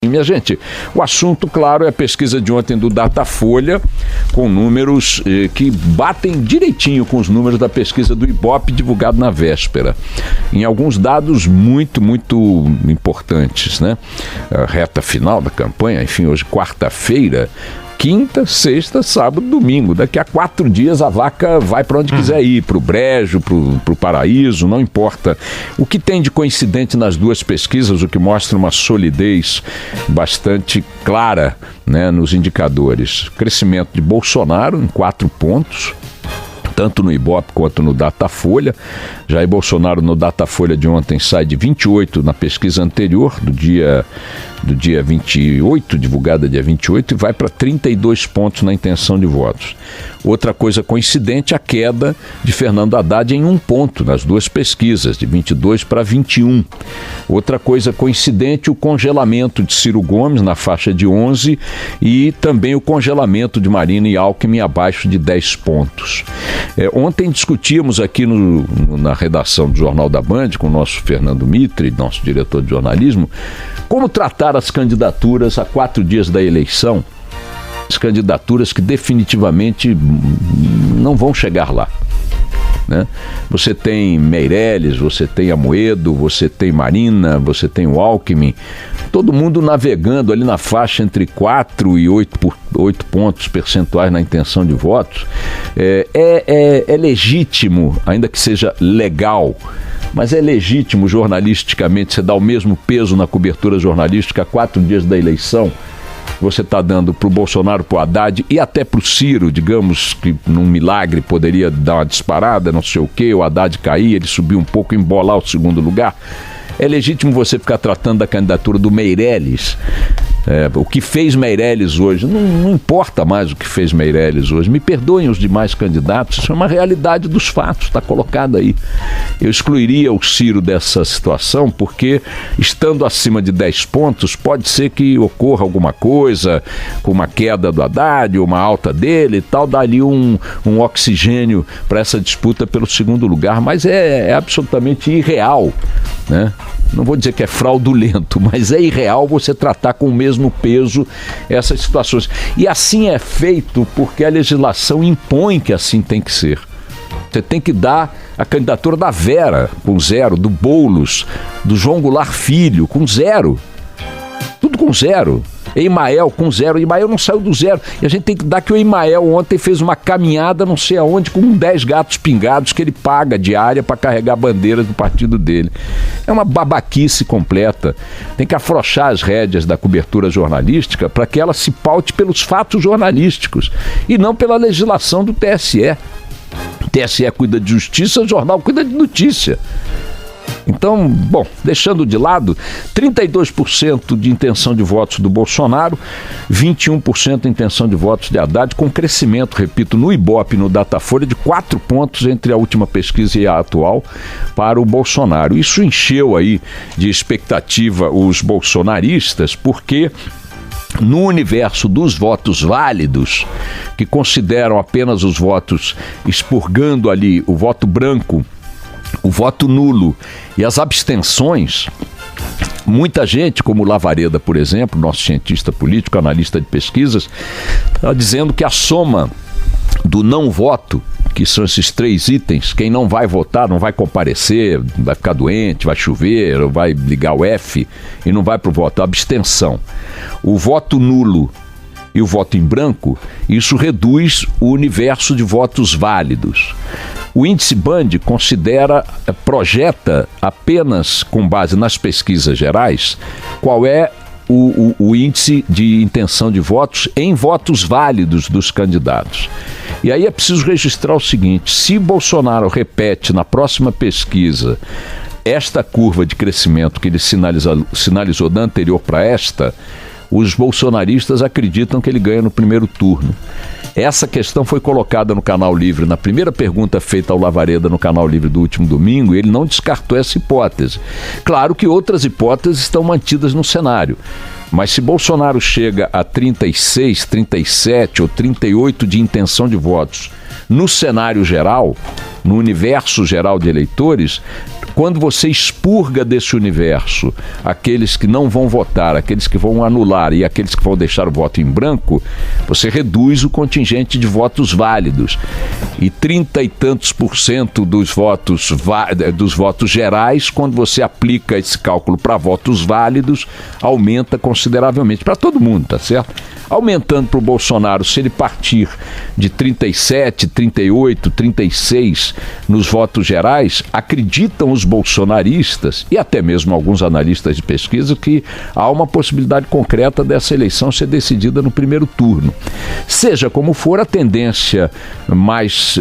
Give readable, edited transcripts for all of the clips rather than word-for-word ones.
Minha gente, o assunto, claro, é a pesquisa de ontem do Datafolha, com números que batem direitinho com os números da pesquisa do Ibope divulgado na véspera. Em alguns dados muito importantes, né? A reta final da campanha, enfim, hoje quarta-feira, quinta, sexta, sábado, domingo. Daqui a 4 dias a vaca vai para onde quiser ir, para o brejo, para o paraíso, não importa. O que tem de coincidente nas duas pesquisas, o que mostra uma solidez bastante clara, né, nos indicadores. Crescimento de Bolsonaro em 4 pontos, tanto no Ibope quanto no Datafolha. Jair Bolsonaro no Datafolha de ontem sai de 28 na pesquisa anterior, do dia 28, divulgada dia 28, e vai para 32 pontos na intenção de votos. Outra coisa coincidente, a queda de Fernando Haddad em 1 ponto nas duas pesquisas, de 22 para 21. Outra coisa coincidente, o congelamento de Ciro Gomes na faixa de 11 e também o congelamento de Marina e Alckmin abaixo de 10 pontos. Ontem discutíamos aqui na redação do Jornal da Band, com o nosso Fernando Mitre, nosso diretor de jornalismo, como tratar as candidaturas a 4 dias da eleição, as candidaturas que definitivamente não vão chegar lá, né? Você tem Meirelles, você tem Amoedo, você tem Marina, você tem o Alckmin, todo mundo navegando ali na faixa entre 4 e 8 pontos percentuais na intenção de votos. É legítimo, ainda que seja legal, mas é legítimo jornalisticamente você dar o mesmo peso na cobertura jornalística a 4 dias da eleição. Você está dando para o Bolsonaro, para o Haddad e até para o Ciro, digamos que num milagre poderia dar uma disparada, não sei o quê, o Haddad cair, ele subir um pouco e embolar o segundo lugar. É legítimo você ficar tratando da candidatura do Meirelles. O que fez Meirelles hoje, não importa mais o que fez Meirelles hoje, me perdoem os demais candidatos, isso é uma realidade dos fatos, está colocado aí. Eu excluiria o Ciro dessa situação, porque estando acima de 10 pontos, pode ser que ocorra alguma coisa, com uma queda do Haddad, uma alta dele e tal, dá ali um oxigênio para essa disputa pelo segundo lugar, mas é absolutamente irreal, né? Não vou dizer que é fraudulento, mas é irreal você tratar com o mesmo peso essas situações. E assim é feito porque a legislação impõe que assim tem que ser. Você tem que dar a candidatura da Vera com 0, do Boulos, do João Goulart Filho com 0. Tudo com 0. Emael com 0, Emael não saiu do 0, e a gente tem que dar que o Emael ontem fez uma caminhada não sei aonde com 10 gatos pingados que ele paga diária para carregar bandeiras do partido dele. É uma babaquice completa. Tem que afrouxar as rédeas da cobertura jornalística para que ela se paute pelos fatos jornalísticos e não pela legislação do TSE. O TSE cuida de justiça, o jornal cuida de notícia. Então, bom, deixando de lado, 32% de intenção de votos do Bolsonaro, 21% de intenção de votos de Haddad, com crescimento, repito, no Ibope e no Datafolha de 4 pontos entre a última pesquisa e a atual para o Bolsonaro. Isso encheu aí de expectativa os bolsonaristas, porque no universo dos votos válidos, que consideram apenas os votos expurgando ali o voto branco, o voto nulo e as abstenções, muita gente, como Lavareda, por exemplo, nosso cientista político, analista de pesquisas, está dizendo que a soma do não voto, que são esses 3 itens, quem não vai votar, não vai comparecer, vai ficar doente, vai chover, ou vai ligar o F e não vai para o voto, a abstenção, o voto nulo e o voto em branco, isso reduz o universo de votos válidos. O índice Band projeta apenas com base nas pesquisas gerais qual é o índice de intenção de votos em votos válidos dos candidatos. E aí é preciso registrar o seguinte: se Bolsonaro repete na próxima pesquisa esta curva de crescimento que ele sinalizou da anterior para esta, os bolsonaristas acreditam que ele ganha no primeiro turno. Essa questão foi colocada no Canal Livre, na primeira pergunta feita ao Lavareda no Canal Livre do último domingo, e ele não descartou essa hipótese. Claro que outras hipóteses estão mantidas no cenário, mas se Bolsonaro chega a 36, 37 ou 38 de intenção de votos no cenário geral, no universo geral de eleitores, Quando você expurga desse universo aqueles que não vão votar, aqueles que vão anular e aqueles que vão deixar o voto em branco, você reduz o contingente de votos válidos. E 30 e tantos % dos votos gerais, quando você aplica esse cálculo para votos válidos, aumenta consideravelmente para todo mundo, tá certo? Aumentando para o Bolsonaro, se ele partir de 37, 38, 36 nos votos gerais, acreditam os bolsonaristas e até mesmo alguns analistas de pesquisa que há uma possibilidade concreta dessa eleição ser decidida no primeiro turno. Seja como for, a tendência mais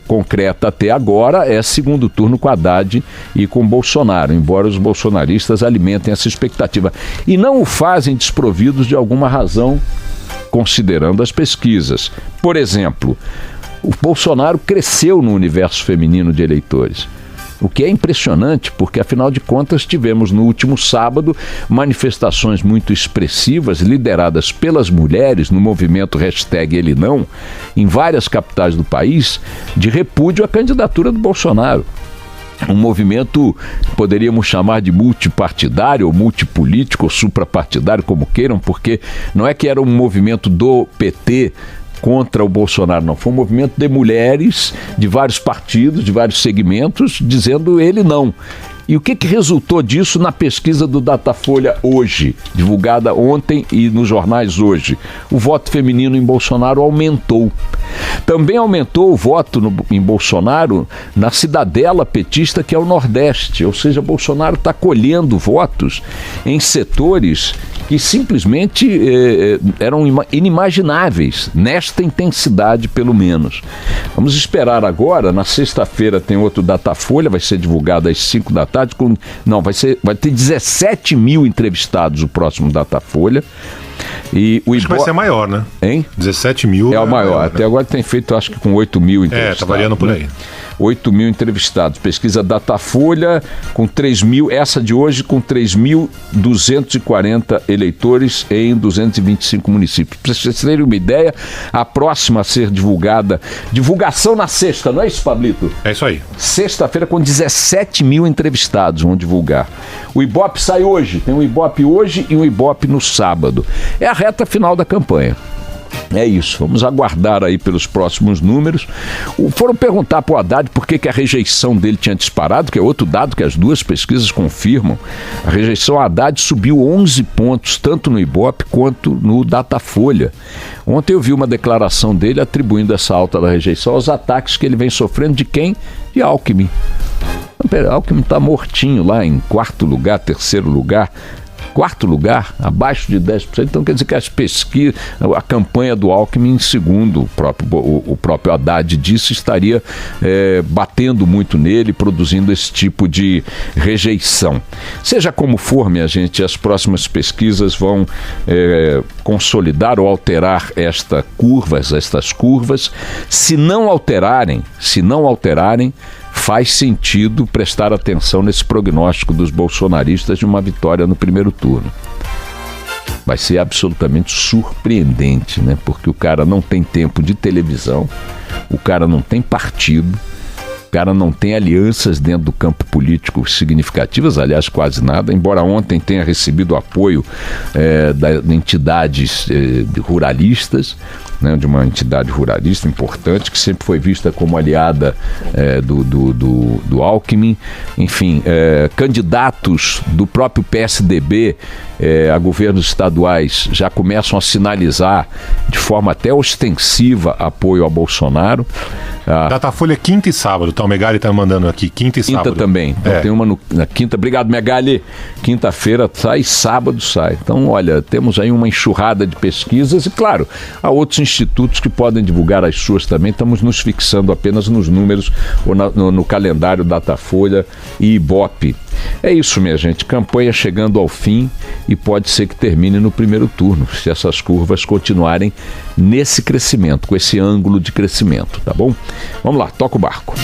concreta até agora é segundo turno com Haddad e com Bolsonaro, embora os bolsonaristas alimentem essa expectativa. E não o fazem desprovidos de alguma razão, considerando as pesquisas. Por exemplo, o Bolsonaro cresceu no universo feminino de eleitores, o que é impressionante, porque afinal de contas tivemos no último sábado manifestações muito expressivas lideradas pelas mulheres no movimento #EleNão em várias capitais do país de repúdio à candidatura do Bolsonaro. Um movimento que poderíamos chamar de multipartidário, ou multipolítico, ou suprapartidário, como queiram, porque não é que era um movimento do PT contra o Bolsonaro, não. Foi um movimento de mulheres de vários partidos, de vários segmentos, dizendo ele não. E o que resultou disso na pesquisa do Datafolha hoje, divulgada ontem e nos jornais hoje? O voto feminino em Bolsonaro aumentou. Também aumentou o voto em Bolsonaro na cidadela petista, que é o Nordeste. Ou seja, Bolsonaro está colhendo votos em setores que simplesmente eram inimagináveis, nesta intensidade pelo menos. Vamos esperar agora, na sexta-feira tem outro Datafolha, vai ser divulgado às 5 da tarde, vai ter 17 mil entrevistados o próximo Datafolha. E o acho que vai ser maior, né? Hein? 17 mil é o maior. Até agora tem feito, acho que com 8 mil entrevistados. Tá variando por aí. 8 mil entrevistados. Pesquisa Datafolha com 3 mil, essa de hoje com 3.240 eleitores em 225 municípios. Para vocês terem uma ideia, a próxima a ser divulgada, divulgação na sexta, não é isso, Pablito? É isso aí. Sexta-feira com 17 mil entrevistados vão divulgar. O Ibope sai hoje, tem um Ibope hoje e um Ibope no sábado. É a reta final da campanha. É isso, vamos aguardar aí pelos próximos números. Foram perguntar para o Haddad por que a rejeição dele tinha disparado, que é outro dado que as duas pesquisas confirmam. A rejeição a Haddad subiu 11 pontos, tanto no Ibope quanto no Datafolha. Ontem eu vi uma declaração dele atribuindo essa alta da rejeição aos ataques que ele vem sofrendo de quem? De Alckmin. Alckmin está mortinho lá em quarto lugar, terceiro lugar. Quarto lugar, abaixo de 10%, então quer dizer que as pesquisas, a campanha do Alckmin, segundo o próprio Haddad disse, estaria batendo muito nele, produzindo esse tipo de rejeição. Seja como for, minha gente, as próximas pesquisas vão consolidar ou alterar estas curvas. Se não alterarem, faz sentido prestar atenção nesse prognóstico dos bolsonaristas de uma vitória no primeiro turno. Vai ser absolutamente surpreendente, né? Porque o cara não tem tempo de televisão, o cara não tem partido, o cara não tem alianças dentro do campo político significativas, aliás, quase nada, embora ontem tenha recebido apoio de entidades ruralistas, né, de uma entidade ruralista importante, que sempre foi vista como aliada do Alckmin. Enfim, candidatos do próprio PSDB a governos estaduais já começam a sinalizar de forma até ostensiva apoio a Bolsonaro. Datafolha quinta e sábado, tá? O Megali tá mandando aqui, quinta e sábado. Quinta também, então tem uma na quinta. Obrigado, Megali. Quinta-feira sai, sábado sai. Então, olha, temos aí uma enxurrada de pesquisas e, claro, há outros institutos que podem divulgar as suas também. Estamos nos fixando apenas nos números ou no calendário Datafolha e Ibope. É isso, minha gente, campanha chegando ao fim e pode ser que termine no primeiro turno, se essas curvas continuarem nesse crescimento, com esse ângulo de crescimento, tá bom? Vamos lá, toca o barco.